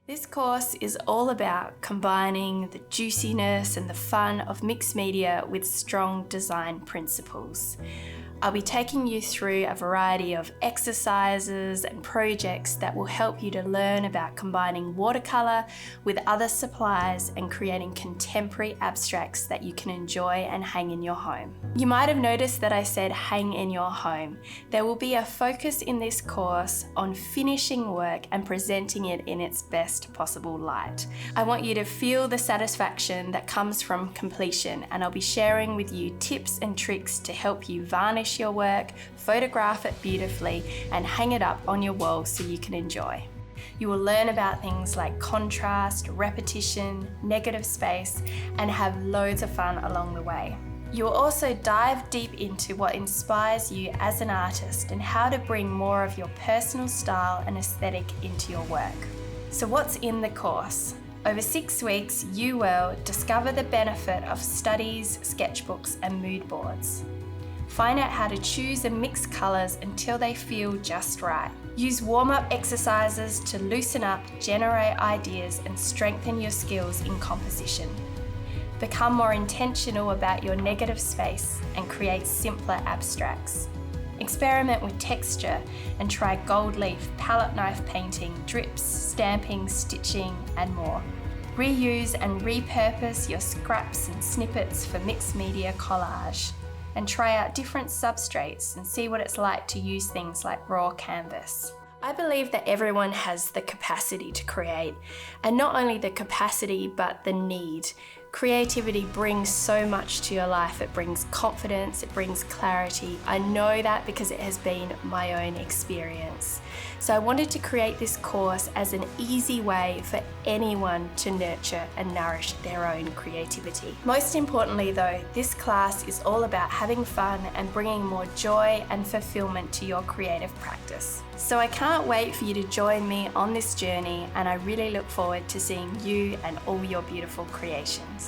This course is all about combining the juiciness and the fun of mixed media with strong design principles. I'll be taking you through a variety of exercises and projects that will help you to learn about combining watercolour with other supplies and creating contemporary abstracts that you can enjoy and hang in your home. You might have noticed that I said hang in your home. There will be a focus in this course on finishing work and presenting it in its best possible light. I want you to feel the satisfaction that comes from completion, and I'll be sharing with you tips and tricks to help you varnish your work, photograph it beautifully, and hang it up on your wall so you can enjoy. You will learn about things like contrast, repetition, negative space, and have loads of fun along the way. You will also dive deep into what inspires you as an artist and how to bring more of your personal style and aesthetic into your work. So what's in the course? Over 6 weeks, you will discover the benefit of studies, sketchbooks, and mood boards. Find out how to choose and mix colours until they feel just right. Use warm-up exercises to loosen up, generate ideas, and strengthen your skills in composition. Become more intentional about your negative space and create simpler abstracts. Experiment with texture and try gold leaf, palette knife painting, drips, stamping, stitching, and more. Reuse and repurpose your scraps and snippets for mixed media collage. And try out different substrates and see what it's like to use things like raw canvas. I believe that everyone has the capacity to create, and not only the capacity but the need. Creativity brings so much to your life. It brings confidence, it brings clarity. I know that because it has been my own experience. So I wanted to create this course as an easy way for anyone to nurture and nourish their own creativity. Most importantly though, this class is all about having fun and bringing more joy and fulfillment to your creative practice. So I can't wait for you to join me on this journey, and I really look forward to seeing you and all your beautiful creations.